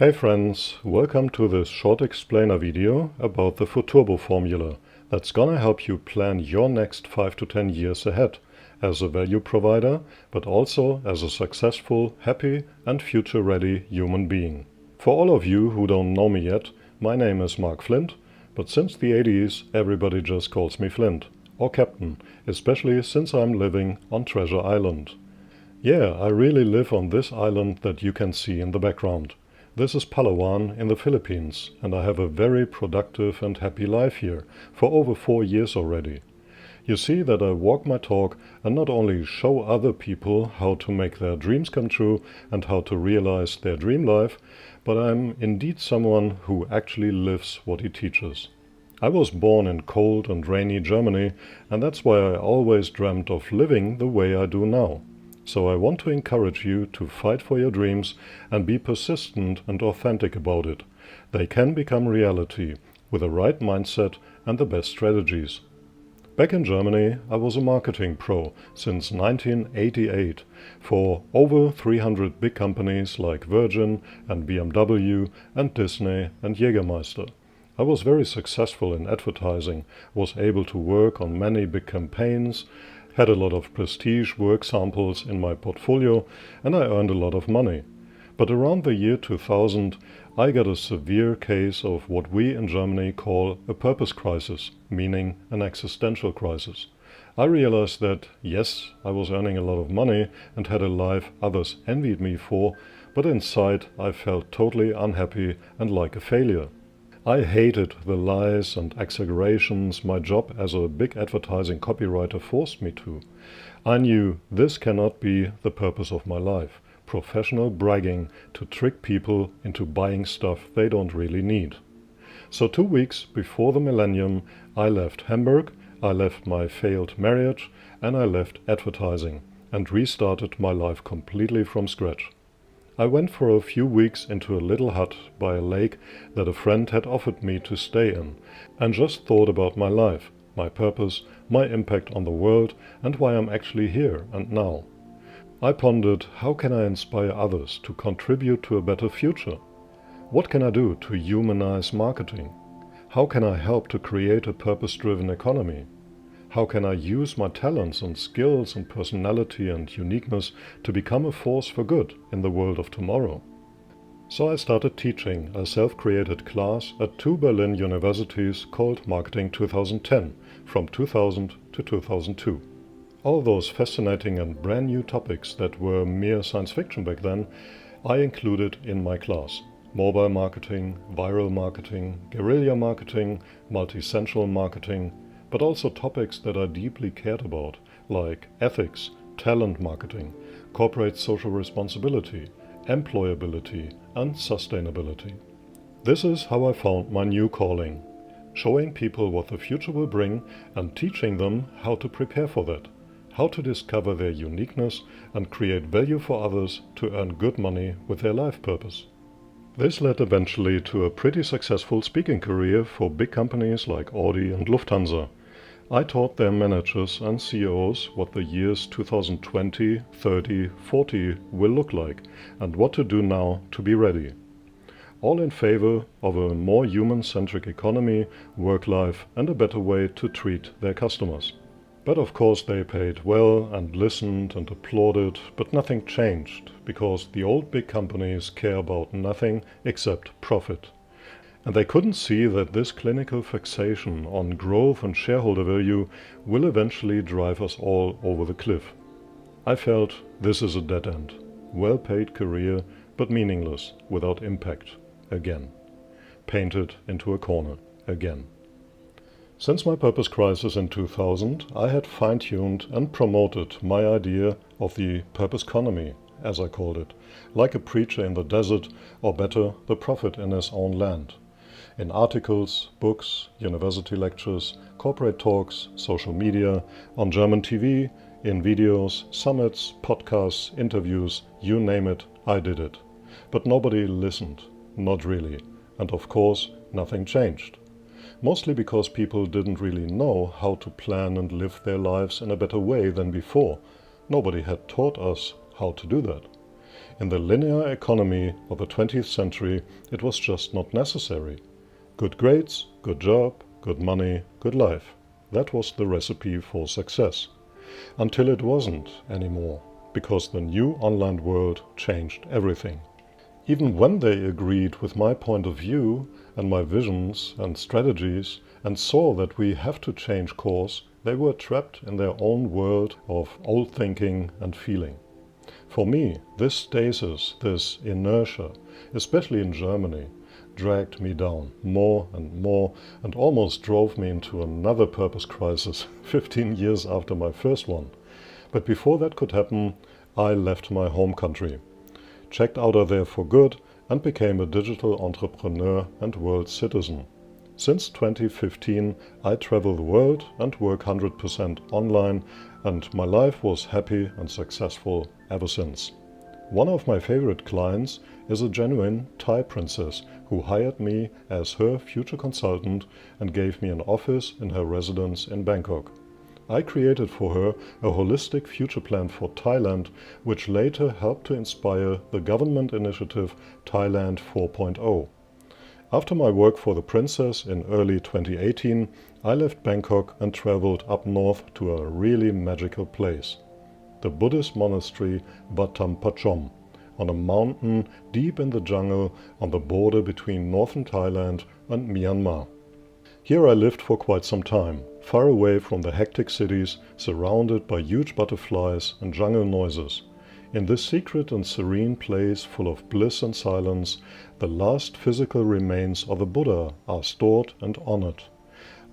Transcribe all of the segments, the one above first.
Hey friends, welcome to this short explainer video about the FUTURBO formula that's gonna help you plan your next 5 to 10 years ahead as a value provider, but also as a successful, happy and future-ready human being. For all of you who don't know me yet, my name is Mark Flint, but since the 80s everybody just calls me Flint, or Captain, especially since I'm living on Treasure Island. Yeah, I really live on this island that you can see in the background. This is Palawan in the Philippines, and I have a very productive and happy life here for over 4 years already. You see that I walk my talk and not only show other people how to make their dreams come true and how to realize their dream life, but I'm indeed someone who actually lives what he teaches. I was born in cold and rainy Germany, and that's why I always dreamt of living the way I do now. So I want to encourage you to fight for your dreams and be persistent and authentic about it. They can become reality with the right mindset and the best strategies. Back in Germany, I was a marketing pro since 1988 for over 300 big companies like Virgin and BMW and Disney and Jägermeister. I was very successful in advertising, was able to work on many big campaigns, had a lot of prestige work samples in my portfolio, and I earned a lot of money. But around the year 2000, I got a severe case of what we in Germany call a purpose crisis, meaning an existential crisis. I realized that, yes, I was earning a lot of money and had a life others envied me for, but inside I felt totally unhappy and like a failure. I hated the lies and exaggerations my job as a big advertising copywriter forced me to. I knew this cannot be the purpose of my life, professional bragging to trick people into buying stuff they don't really need. So 2 weeks before the millennium, I left Hamburg, I left my failed marriage, and I left advertising, and restarted my life completely from scratch. I went for a few weeks into a little hut by a lake that a friend had offered me to stay in, and just thought about my life, my purpose, my impact on the world, and why I'm actually here and now. I pondered, how can I inspire others to contribute to a better future? What can I do to humanize marketing? How can I help to create a purpose-driven economy? How can I use my talents and skills and personality and uniqueness to become a force for good in the world of tomorrow? So I started teaching a self-created class at 2 Berlin universities called Marketing 2010 from 2000 to 2002. All those fascinating and brand new topics that were mere science fiction back then, I included in my class. Mobile marketing, viral marketing, guerrilla marketing, multi-sensual marketing, but also topics that I deeply cared about, like ethics, talent marketing, corporate social responsibility, employability, and sustainability. This is how I found my new calling, showing people what the future will bring and teaching them how to prepare for that, how to discover their uniqueness and create value for others to earn good money with their life purpose. This led eventually to a pretty successful speaking career for big companies like Audi and Lufthansa. I taught their managers and CEOs what the years 2020, 30, 40 will look like and what to do now to be ready. All in favor of a more human-centric economy, work life, and a better way to treat their customers. But of course they paid well and listened and applauded, but nothing changed because the old big companies care about nothing except profit. And they couldn't see that this clinical fixation on growth and shareholder value will eventually drive us all over the cliff. I felt this is a dead end. Well-paid career, but meaningless, without impact, again. Painted into a corner, again. Since my purpose crisis in 2000, I had fine-tuned and promoted my idea of the purpose economy, as I called it, like a preacher in the desert, or better, the prophet in his own land. In articles, books, university lectures, corporate talks, social media, on German TV, in videos, summits, podcasts, interviews, you name it, I did it. But nobody listened, not really, and of course nothing changed. Mostly because people didn't really know how to plan and live their lives in a better way than before. Nobody had taught us how to do that. In the linear economy of the 20th century, it was just not necessary. Good grades, good job, good money, good life. That was the recipe for success. Until it wasn't anymore, because the new online world changed everything. Even when they agreed with my point of view and my visions and strategies and saw that we have to change course, they were trapped in their own world of old thinking and feeling. For me, this stasis, this inertia, especially in Germany, dragged me down more and almost drove me into another purpose crisis 15 years after my first one. But before that could happen, I left my home country, checked out of there for good, and became a digital entrepreneur and world citizen. Since 2015, I travel the world and work 100% online, and my life was happy and successful ever since. One of my favorite clients is a genuine Thai princess who hired me as her future consultant and gave me an office in her residence in Bangkok. I created for her a holistic future plan for Thailand, which later helped to inspire the government initiative Thailand 4.0. After my work for the princess in early 2018, I left Bangkok and traveled up north to a really magical place, the Buddhist monastery Wat Tham Pachom, on a mountain deep in the jungle on the border between northern Thailand and Myanmar. Here I lived for quite some time, far away from the hectic cities, surrounded by huge butterflies and jungle noises. In this secret and serene place full of bliss and silence, the last physical remains of the Buddha are stored and honored.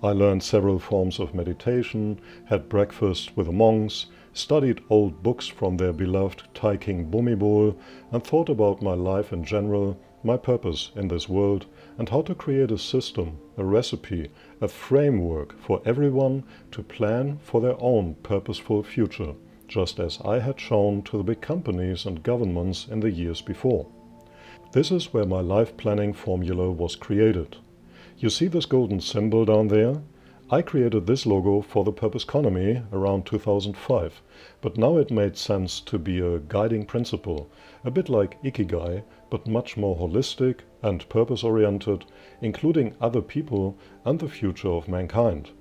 I learned several forms of meditation, had breakfast with the monks, studied old books from their beloved Thai king Bhumibol, and thought about my life in general, my purpose in this world, and how to create a system, a recipe, a framework for everyone to plan for their own purposeful future, just as I had shown to the big companies and governments in the years before. This is where my life planning formula was created. You see this golden symbol down there? I created this logo for the Purpose Economy around 2005, but now it made sense to be a guiding principle, a bit like Ikigai, but much more holistic and purpose-oriented, including other people and the future of mankind.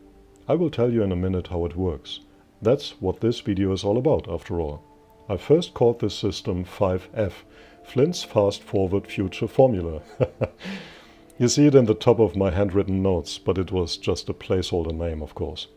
I will tell you in a minute how it works. That's what this video is all about, after all. I first called this system 5F, Flint's Fast Forward Future Formula. You see it in the top of my handwritten notes, but it was just a placeholder name, of course.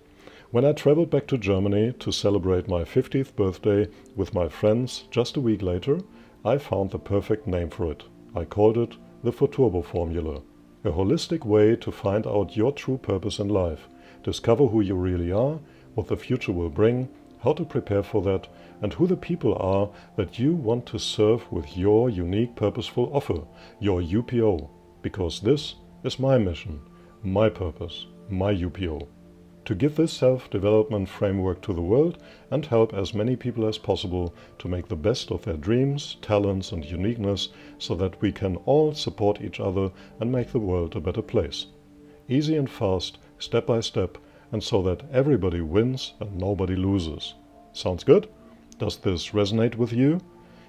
When I traveled back to Germany to celebrate my 50th birthday with my friends just a week later, I found the perfect name for it. I called it the FUTURBO formula, a holistic way to find out your true purpose in life, discover who you really are, what the future will bring, how to prepare for that, and who the people are that you want to serve with your unique purposeful offer, your UPO. Because this is my mission, my purpose, my UPO. To give this self-development framework to the world and help as many people as possible to make the best of their dreams, talents and uniqueness so that we can all support each other and make the world a better place. Easy and fast, step by step, and so that everybody wins and nobody loses. Sounds good? Does this resonate with you?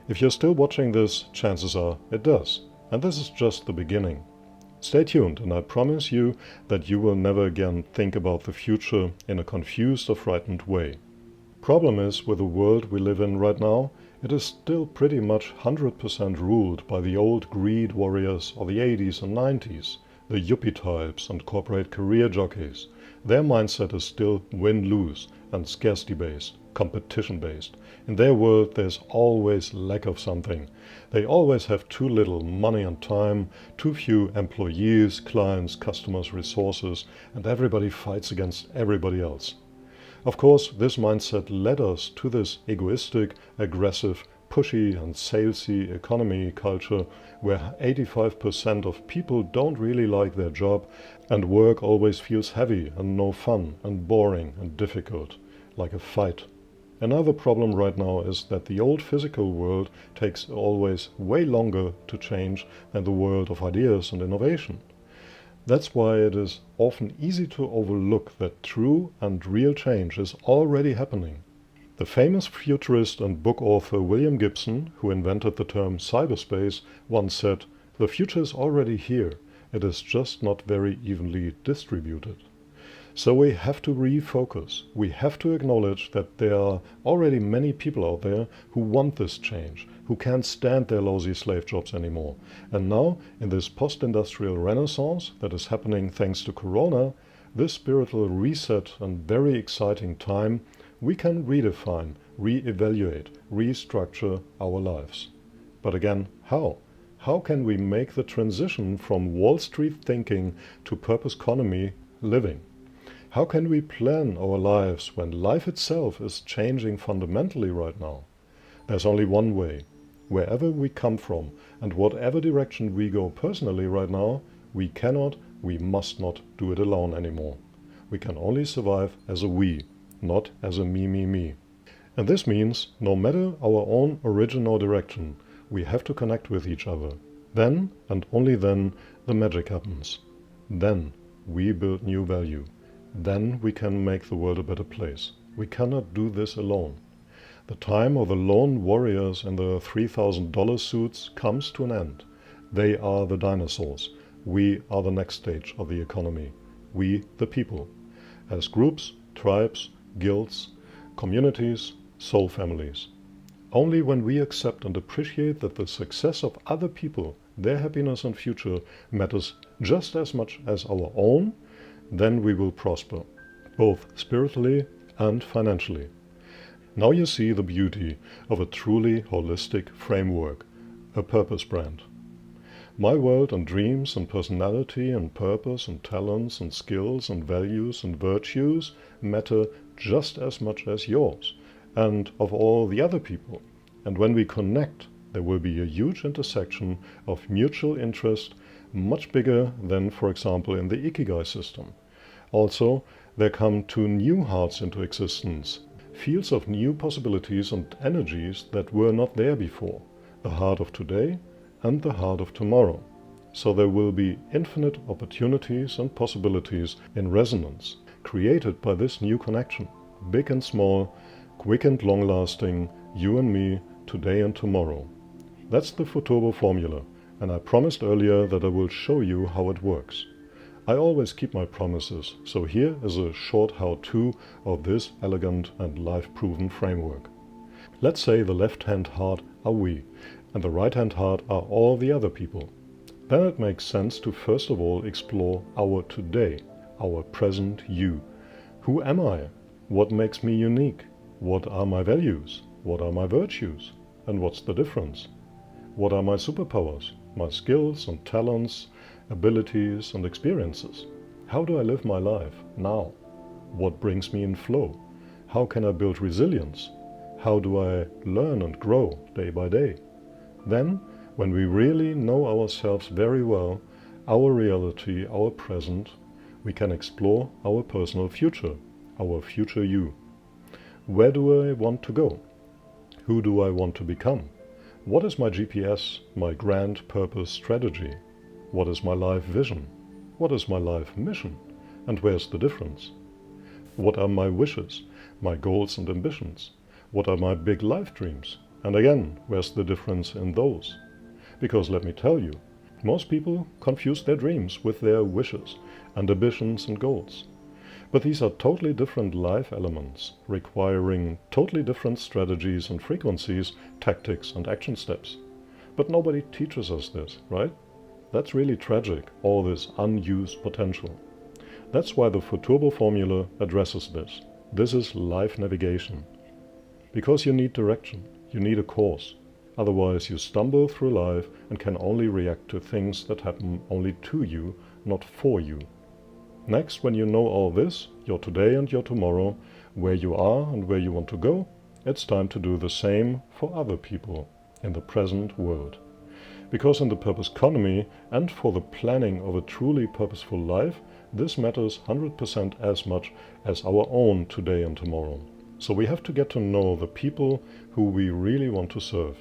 If you're still watching this, chances are it does. And this is just the beginning. Stay tuned, and I promise you that you will never again think about the future in a confused or frightened way. Problem is, with the world we live in right now, it is still pretty much 100% ruled by the old greed warriors of the 80s and 90s, the yuppie types and corporate career jockeys. Their mindset is still win-lose and scarcity-based, competition-based. In their world, there's always lack of something. They always have too little money and time, too few employees, clients, customers, resources, and everybody fights against everybody else. Of course, this mindset led us to this egoistic, aggressive, pushy and salesy economy culture where 85% of people don't really like their job and work always feels heavy and no fun and boring and difficult, like a fight. Another problem right now is that the old physical world takes always way longer to change than the world of ideas and innovation. That's why it is often easy to overlook that true and real change is already happening. The famous futurist and book author William Gibson, who invented the term cyberspace, once said, "The future is already here, it is just not very evenly distributed." So we have to refocus. We have to acknowledge that there are already many people out there who want this change, who can't stand their lousy slave jobs anymore. And now, in this post-industrial renaissance that is happening thanks to Corona, this spiritual reset and very exciting time, we can redefine, re-evaluate, restructure our lives. But again, how? How can we make the transition from Wall Street thinking to purpose economy living? How can we plan our lives when life itself is changing fundamentally right now? There's only one way. Wherever we come from and whatever direction we go personally right now, we cannot, we must not do it alone anymore. We can only survive as a we, not as a me. And this means, no matter our own origin or direction, we have to connect with each other. Then, and only then, the magic happens. Then we build new value. Then we can make the world a better place. We cannot do this alone. The time of the lone warriors in the $3,000 suits comes to an end. They are the dinosaurs. We are the next stage of the economy. We, the people. As groups, tribes, guilds, communities, soul families. Only when we accept and appreciate that the success of other people, their happiness and future, matters just as much as our own, then we will prosper, both spiritually and financially. Now you see the beauty of a truly holistic framework, a purpose brand. My world and dreams and personality and purpose and talents and skills and values and virtues matter just as much as yours and of all the other people. And when we connect, there will be a huge intersection of mutual interest, much bigger than, for example, in the Ikigai system. Also, there come two new hearts into existence, fields of new possibilities and energies that were not there before, the heart of today and the heart of tomorrow. So there will be infinite opportunities and possibilities in resonance, created by this new connection, big and small, quick and long-lasting, you and me, today and tomorrow. That's the FUTURBO formula, and I promised earlier that I will show you how it works. I always keep my promises, so here is a short how-to of this elegant and life-proven framework. Let's say the left-hand heart are we, and the right-hand heart are all the other people. Then it makes sense to first of all explore our today, our present you. Who am I? What makes me unique? What are my values? What are my virtues? And what's the difference? What are my superpowers, my skills and talents, abilities and experiences? How do I live my life now? What brings me in flow? How can I build resilience? How do I learn and grow day by day? Then, when we really know ourselves very well, our reality, our present, we can explore our personal future, our future you. Where do I want to go? Who do I want to become? What is my GPS, my grand purpose strategy? What is my life vision? What is my life mission? And where's the difference? What are my wishes, my goals and ambitions? What are my big life dreams? And again, where's the difference in those? Because let me tell you, most people confuse their dreams with their wishes and ambitions and goals. But these are totally different life elements, requiring totally different strategies and frequencies, tactics and action steps. But nobody teaches us this, right? That's really tragic, all this unused potential. That's why the FUTURBO formula addresses this. This is life navigation. Because you need direction, you need a course. Otherwise you stumble through life and can only react to things that happen only to you, not for you. Next, when you know all this, your today and your tomorrow, where you are and where you want to go, it's time to do the same for other people in the present world. Because in the purpose economy and for the planning of a truly purposeful life, this matters 100% as much as our own today and tomorrow. So we have to get to know the people who we really want to serve.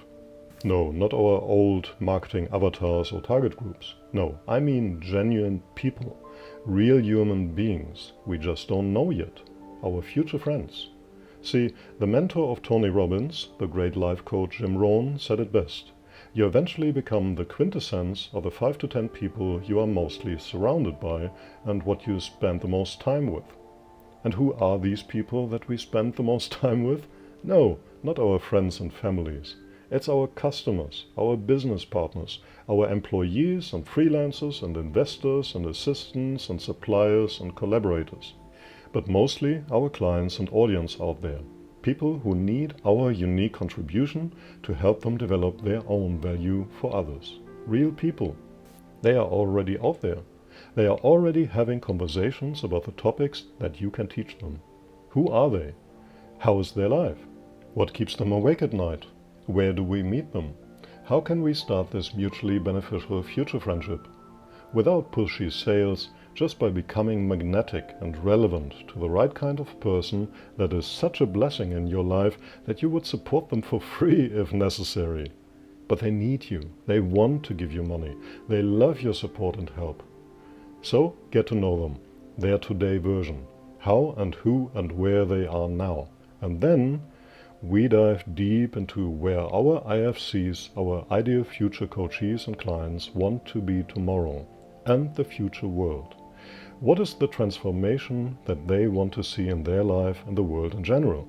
No, not our old marketing avatars or target groups. No, I mean genuine people. Real human beings we just don't know yet, our future friends. See, the mentor of Tony Robbins, the great life coach Jim Rohn, said it best. You eventually become the quintessence of the 5 to 10 people you are mostly surrounded by and what you spend the most time with. And who are these people that we spend the most time with? No, not our friends and families. It's our customers, our business partners, our employees and freelancers and investors and assistants and suppliers and collaborators. But mostly our clients and audience out there. People who need our unique contribution to help them develop their own value for others. Real people. They are already out there. They are already having conversations about the topics that you can teach them. Who are they? How is their life? What keeps them awake at night? Where do we meet them? How can we start this mutually beneficial future friendship? Without pushy sales, just by becoming magnetic and relevant to the right kind of person that is such a blessing in your life that you would support them for free if necessary. But they need you. They want to give you money. They love your support and help. So get to know them, their today version, how and who and where they are now. And then we dive deep into where our IFCs, our ideal future coachees and clients want to be tomorrow and the future world. What is the transformation that they want to see in their life and the world in general?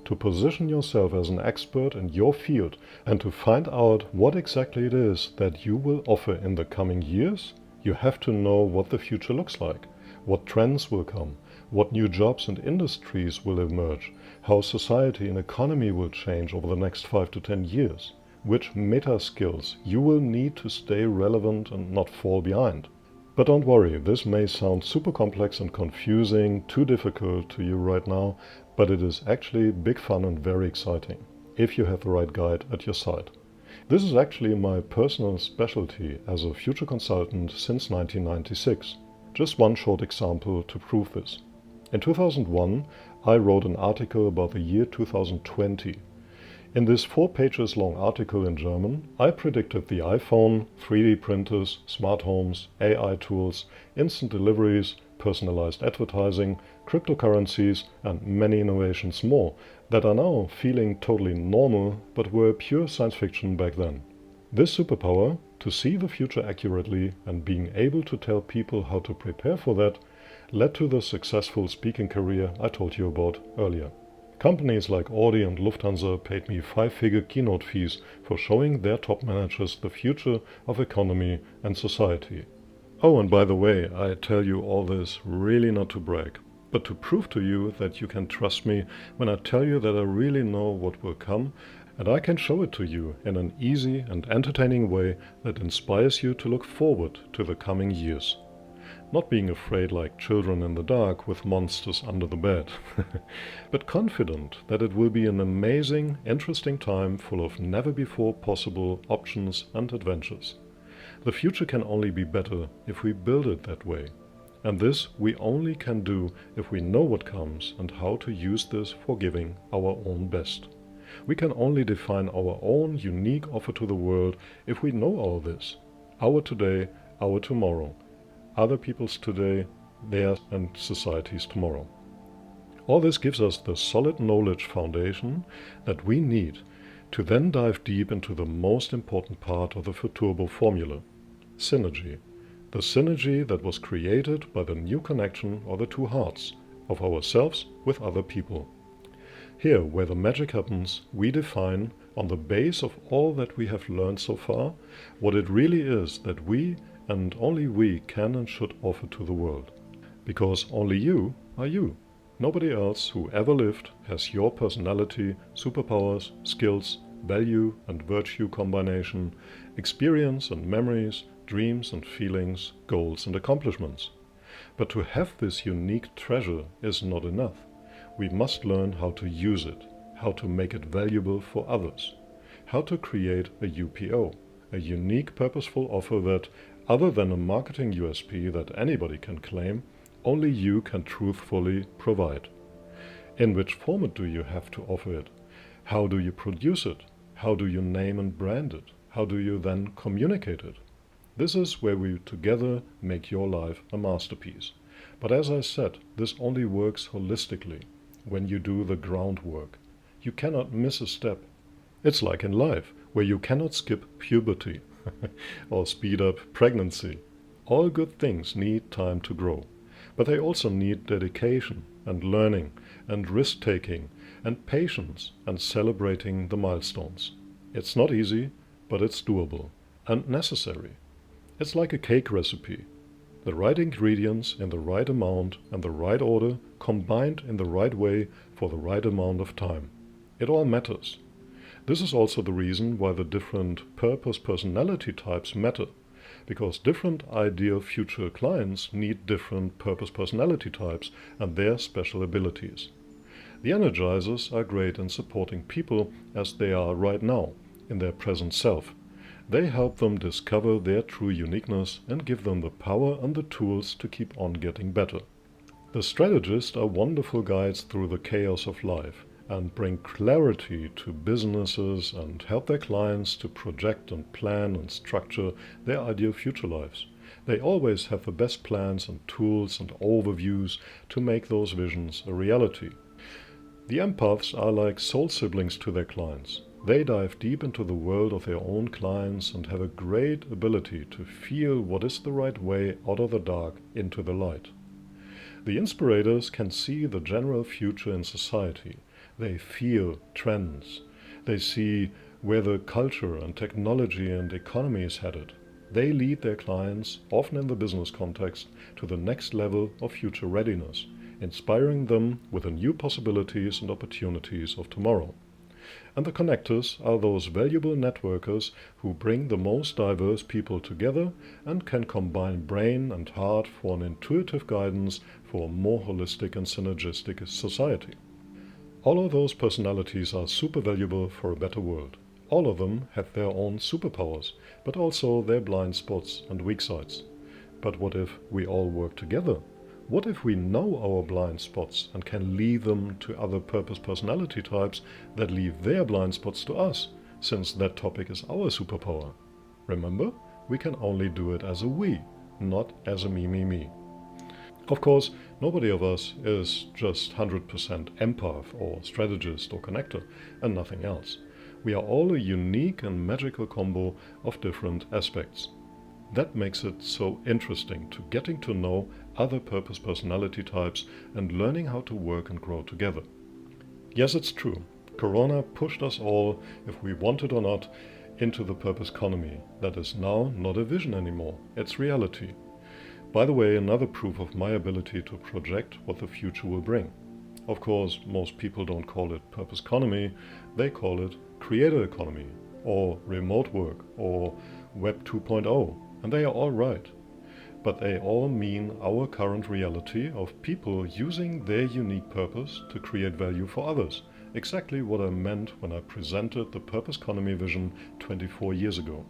To position yourself as an expert in your field and to find out what exactly it is that you will offer in the coming years, you have to know what the future looks like, what trends will come, what new jobs and industries will emerge, how society and economy will change over the next 5 to 10 years, which meta skills you will need to stay relevant and not fall behind. But don't worry, this may sound super complex and confusing, too difficult to you right now, but it is actually big fun and very exciting, if you have the right guide at your side. This is actually my personal specialty as a future consultant since 1996. Just one short example to prove this. In 2001, I wrote an article about the year 2020. In this 4 pages long article in German, I predicted the iPhone, 3D printers, smart homes, AI tools, instant deliveries, personalized advertising, cryptocurrencies, and many innovations more that are now feeling totally normal but were pure science fiction back then. This superpower, to see the future accurately and being able to tell people how to prepare for that, led to the successful speaking career I told you about earlier. Companies like Audi and Lufthansa paid me 5-figure keynote fees for showing their top managers the future of economy and society. Oh, and by the way, I tell you all this really not to brag, but to prove to you that you can trust me when I tell you that I really know what will come, and I can show it to you in an easy and entertaining way that inspires you to look forward to the coming years. Not being afraid like children in the dark with monsters under the bed, but confident that it will be an amazing, interesting time full of never-before possible options and adventures. The future can only be better if we build it that way. And this we only can do if we know what comes and how to use this for giving our own best. We can only define our own unique offer to the world if we know all this. Our today, our tomorrow. Other people's today, theirs, and society's tomorrow. All this gives us the solid knowledge foundation that we need to then dive deep into the most important part of the FUTURBO formula, synergy. The synergy that was created by the new connection or the two hearts of ourselves with other people. Here, where the magic happens, we define, on the base of all that we have learned so far, what it really is that we and only we can and should offer to the world. Because only you are you. Nobody else who ever lived has your personality, superpowers, skills, value and virtue combination, experience and memories, dreams and feelings, goals and accomplishments. But to have this unique treasure is not enough. We must learn how to use it, how to make it valuable for others, how to create a UPO, a unique purposeful offer that, other than a marketing USP that anybody can claim, only you can truthfully provide. In which format do you have to offer it? How do you produce it? How do you name and brand it? How do you then communicate it? This is where we together make your life a masterpiece. But as I said, this only works holistically. when you do the groundwork. You cannot miss a step. It's like in life, where you cannot skip puberty or speed up pregnancy. All good things need time to grow, but they also need dedication and learning and risk-taking and patience and celebrating the milestones. It's not easy, but it's doable and necessary. It's like a cake recipe. The right ingredients in the right amount and the right order combined in the right way for the right amount of time. It all matters. This is also the reason why the different purpose personality types matter, because different ideal future clients need different purpose personality types and their special abilities. The energizers are great in supporting people as they are right now, in their present self. They help them discover their true uniqueness and give them the power and the tools to keep on getting better. The strategists are wonderful guides through the chaos of life and bring clarity to businesses and help their clients to project and plan and structure their ideal future lives. They always have the best plans and tools and overviews to make those visions a reality. The empaths are like soul siblings to their clients. They dive deep into the world of their own clients and have a great ability to feel what is the right way out of the dark into the light. The inspirators can see the general future in society. They feel trends. They see where the culture and technology and economy is headed. They lead their clients, often in the business context, to the next level of future readiness, inspiring them with the new possibilities and opportunities of tomorrow. And the connectors are those valuable networkers who bring the most diverse people together and can combine brain and heart for an intuitive guidance for a more holistic and synergistic society. All of those personalities are super valuable for a better world. All of them have their own superpowers, but also their blind spots and weak sides. But what if we all work together? What if we know our blind spots and can leave them to other purpose personality types that leave their blind spots to us, since that topic is our superpower? Remember, we can only do it as a we, not as a me, me, me. Of course, nobody of us is just 100% empath or strategist or connector and nothing else. We are all a unique and magical combo of different aspects. That makes it so interesting to getting to know other purpose personality types and learning how to work and grow together. Yes, it's true. Corona pushed us all, if we want it or not, into the purpose economy. That is now not a vision anymore. It's reality. By the way, another proof of my ability to project what the future will bring. Of course, most people don't call it purpose economy. They call it creator economy or remote work or Web 2.0. And they are all right. But they all mean our current reality of people using their unique purpose to create value for others. Exactly what I meant when I presented the Purpose Economy vision 24 years ago.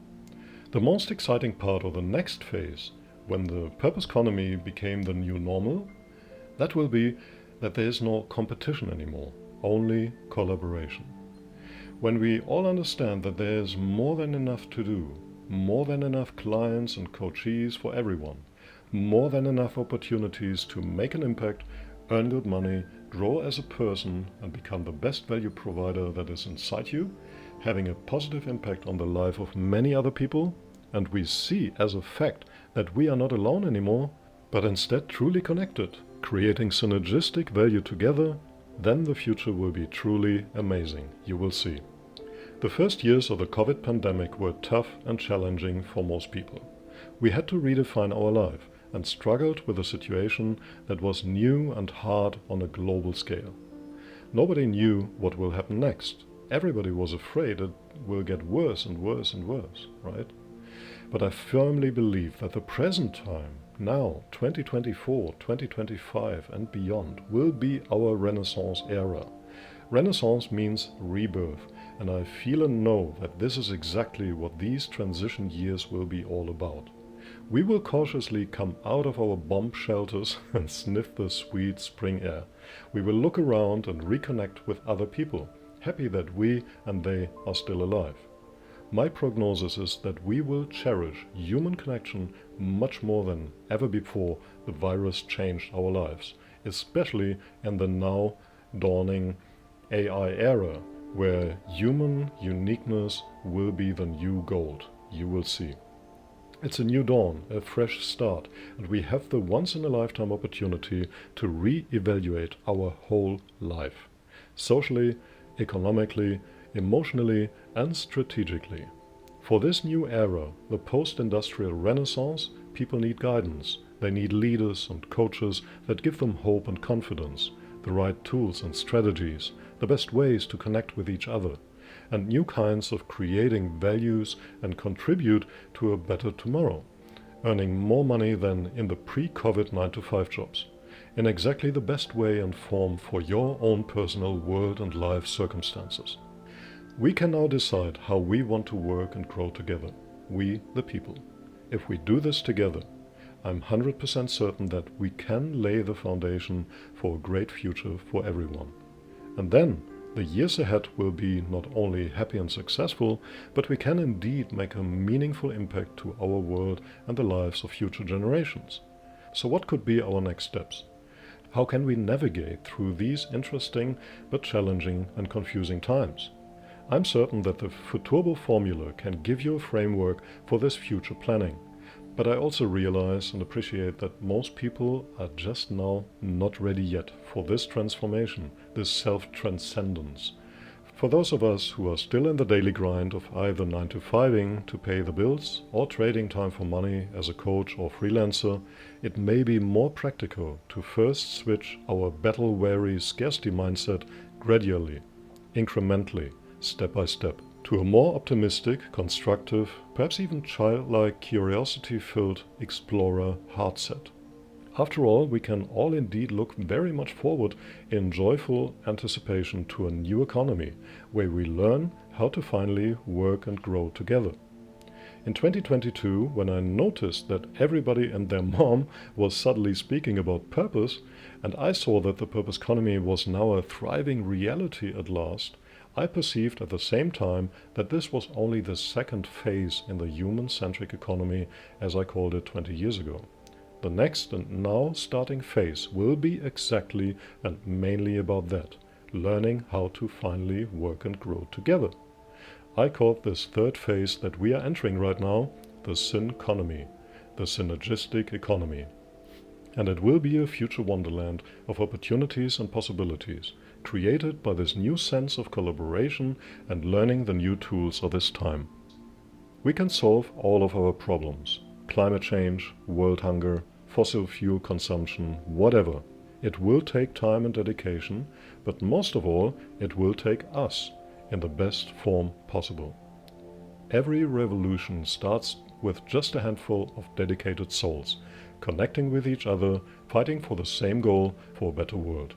The most exciting part of the next phase, when the Purpose Economy became the new normal, that will be that there is no competition anymore, only collaboration. When we all understand that there is more than enough to do, more than enough clients and coachees for everyone, more than enough opportunities to make an impact, earn good money, grow as a person, and become the best value provider that is inside you, having a positive impact on the life of many other people, and we see as a fact that we are not alone anymore, but instead truly connected, creating synergistic value together, then the future will be truly amazing. You will see. The first years of the COVID pandemic were tough and challenging for most people. We had to redefine our life and struggled with a situation that was new and hard on a global scale. Nobody knew what will happen next. Everybody was afraid it will get worse and worse and worse, right? But I firmly believe that the present time, now, 2024, 2025 and beyond, will be our Renaissance era. Renaissance means rebirth, and I feel and know that this is exactly what these transition years will be all about. We will cautiously come out of our bomb shelters and sniff the sweet spring air. We will look around and reconnect with other people, happy that we and they are still alive. My prognosis is that we will cherish human connection much more than ever before the virus changed our lives, especially in the now dawning AI era where human uniqueness will be the new gold. You will see. It's a new dawn, a fresh start, and we have the once-in-a-lifetime opportunity to re-evaluate our whole life. Socially, economically, emotionally, and strategically. For this new era, the post-industrial renaissance, people need guidance. They need leaders and coaches that give them hope and confidence, the right tools and strategies, the best ways to connect with each other, and new kinds of creating values and contribute to a better tomorrow, earning more money than in the pre-COVID 9-to-5 jobs, in exactly the best way and form for your own personal world and life circumstances. We can now decide how we want to work and grow together, we the people. If we do this together, I'm 100% certain that we can lay the foundation for a great future for everyone. And then, the years ahead will be not only happy and successful, but we can indeed make a meaningful impact to our world and the lives of future generations. So what could be our next steps? How can we navigate through these interesting but challenging and confusing times? I'm certain that the FUTURBO formula can give you a framework for this future planning. But I also realize and appreciate that most people are just now not ready yet for this transformation, this self-transcendence. For those of us who are still in the daily grind of either 9-to-5ing to pay the bills or trading time for money as a coach or freelancer, it may be more practical to first switch our battle-weary scarcity mindset gradually, incrementally, step by step, to a more optimistic, constructive, perhaps even childlike, curiosity-filled explorer heart set. After all, we can all indeed look very much forward in joyful anticipation to a new economy, where we learn how to finally work and grow together. In 2022, when I noticed that everybody and their mom was suddenly speaking about purpose, and I saw that the purpose economy was now a thriving reality at last, I perceived at the same time that this was only the second phase in the human-centric economy, as I called it 20 years ago. The next and now starting phase will be exactly and mainly about that, learning how to finally work and grow together. I call this third phase that we are entering right now the syneconomy, the synergistic economy. And it will be a future wonderland of opportunities and possibilities, created by this new sense of collaboration and learning the new tools of this time. We can solve all of our problems: climate change, world hunger, fossil fuel consumption, whatever. It will take time and dedication, but most of all, it will take us in the best form possible. Every revolution starts with just a handful of dedicated souls, connecting with each other, fighting for the same goal, for a better world.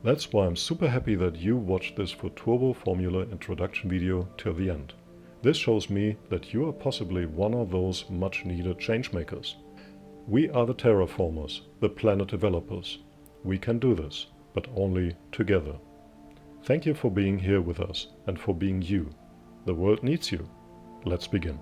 That's why I'm super happy that you watched this FUTURBO formula introduction video till the end. This shows me that you are possibly one of those much needed changemakers. We are the terraformers, the planet developers. We can do this, but only together. Thank you for being here with us and for being you. The world needs you. Let's begin.